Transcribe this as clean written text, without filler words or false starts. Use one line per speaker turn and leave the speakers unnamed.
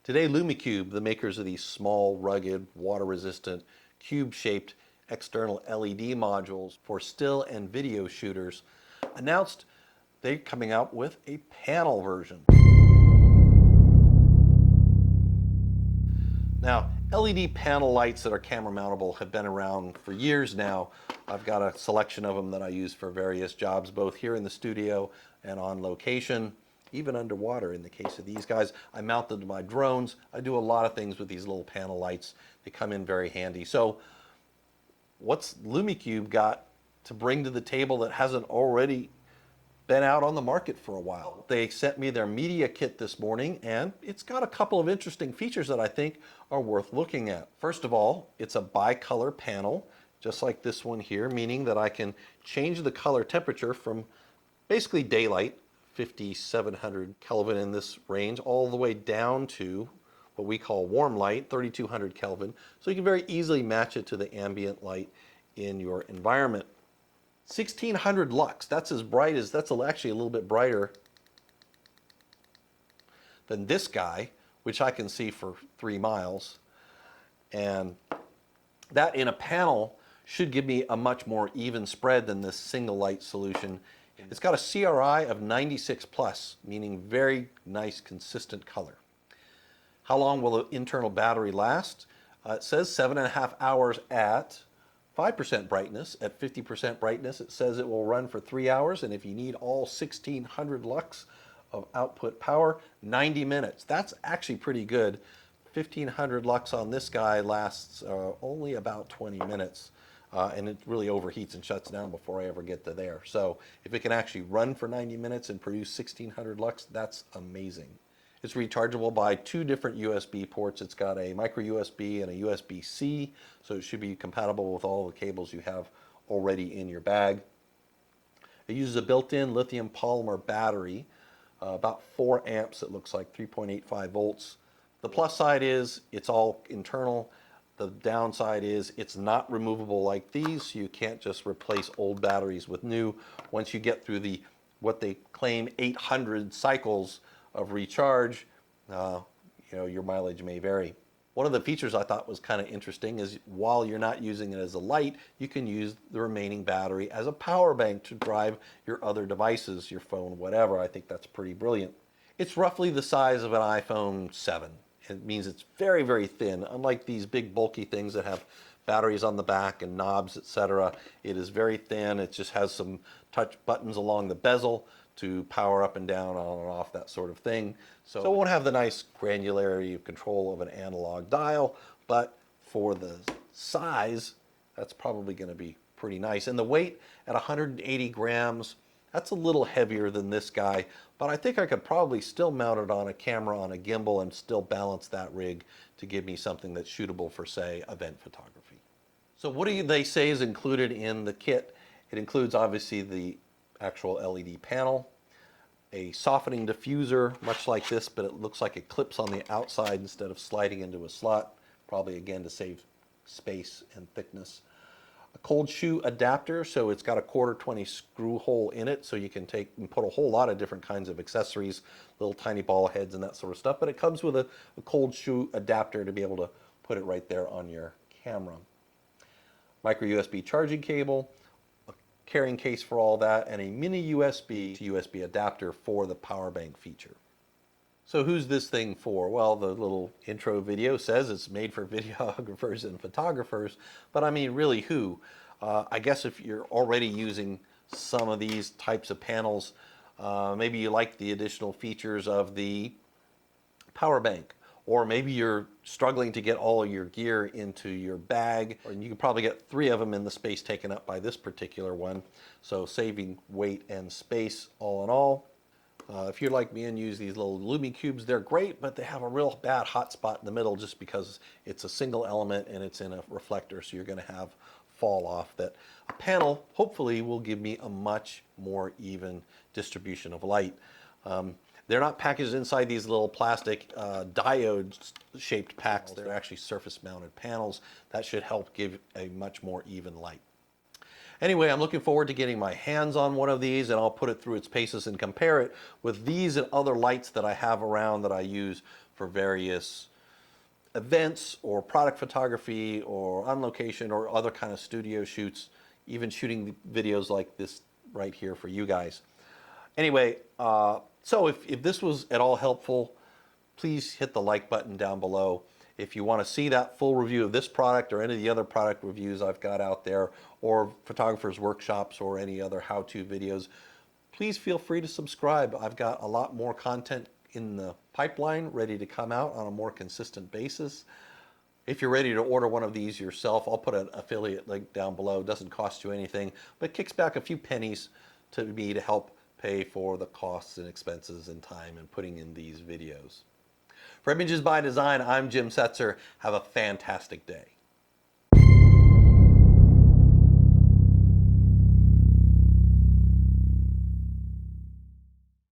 Today, Lume Cube, the makers of these small, rugged, water-resistant, cube-shaped external LED modules for still and video shooters, announced they're coming out with a panel version. Now, LED panel lights that are camera mountable have been around for years now. I've got a selection of them that I use for various jobs, both here in the studio and on location, even underwater in the case of these guys. I mount them to my drones. I do a lot of things with these little panel lights. They come in very handy. So what's Lume Cube got to bring to the table that hasn't already been out on the market for a while? They sent me their media kit this morning, and it's got a couple of interesting features that I think are worth looking at. First of all, it's a bicolor panel, just like this one here, meaning that I can change the color temperature from basically daylight, 5,700 Kelvin in this range, all the way down to what we call warm light, 3,200 Kelvin. So you can very easily match it to the ambient light in your environment. 1,600 lux, that's actually a little bit brighter than this guy, which I can see for 3 miles. And that in a panel should give me a much more even spread than this single light solution. It's got a CRI of 96 plus, meaning very nice consistent color. How long will the internal battery last? It says 7.5 hours at 5% brightness. At 50% brightness, it says it will run for 3 hours, and if you need all 1,600 lux of output power, 90 minutes. That's actually pretty good. 1,500 lux on this guy lasts only about 20 minutes. And it really overheats and shuts down before I ever get to there. So if it can actually run for 90 minutes and produce 1,600 lux, that's amazing. It's rechargeable by 2 different USB ports. It's got a micro USB and a USB-C, so it should be compatible with all the cables you have already in your bag. It uses a built-in lithium polymer battery, about 4 amps, it looks like, 3.85 volts. The plus side is it's all internal. The downside is it's not removable like these. You can't just replace old batteries with new. Once you get through the, what they claim, 800 cycles of recharge, your mileage may vary. One of the features I thought was kind of interesting is while you're not using it as a light, you can use the remaining battery as a power bank to drive your other devices, your phone, whatever. I think that's pretty brilliant. It's roughly the size of an iPhone 7. It means it's very, very thin. Unlike these big bulky things that have batteries on the back and knobs, etc., it is very thin. It just has some touch buttons along the bezel to power up and down, on and off, that sort of thing. So it won't have the nice granularity of control of an analog dial, but for the size, that's probably going to be pretty nice. And the weight at 180 grams, that's a little heavier than this guy, but I think I could probably still mount it on a camera on a gimbal and still balance that rig to give me something that's shootable for, say, event photography. So what do they say is included in the kit? It includes, obviously, the actual LED panel, a softening diffuser, much like this, but it looks like it clips on the outside instead of sliding into a slot, probably, again, to save space and thickness. A cold shoe adapter, so it's got a 1/4-20 screw hole in it, so you can take and put a whole lot of different kinds of accessories, little tiny ball heads and that sort of stuff, but it comes with a cold shoe adapter to be able to put it right there on your camera. Micro USB charging cable, a carrying case for all that, and a mini USB to USB adapter for the power bank feature. So who's this thing for? Well, the little intro video says it's made for videographers and photographers, but I mean, really who? I guess if you're already using some of these types of panels, maybe you like the additional features of the power bank, or maybe you're struggling to get all of your gear into your bag, and you can probably get 3 of them in the space taken up by this particular one, so saving weight and space all in all. If you're like me and use these little Lume Cubes, they're great, but they have a real bad hot spot in the middle just because it's a single element and it's in a reflector, so you're going to have fall off. That a panel hopefully will give me a much more even distribution of light. They're not packaged inside these little plastic diode-shaped packs. They're actually surface-mounted panels. That should help give a much more even light. Anyway, I'm looking forward to getting my hands on one of these, and I'll put it through its paces and compare it with these and other lights that I have around that I use for various events or product photography or on location or other kind of studio shoots, even shooting videos like this right here for you guys. Anyway, so if this was at all helpful, please hit the like button down below. If you want to see that full review of this product or any of the other product reviews I've got out there, or photographers workshops or any other how-to videos, please feel free to subscribe. I've got a lot more content in the pipeline ready to come out on a more consistent basis. If you're ready to order one of these yourself, I'll put an affiliate link down below. It doesn't cost you anything, but kicks back a few pennies to me to help pay for the costs and expenses and time in putting in these videos. For Images by Design, I'm Jim Setzer. Have a fantastic day.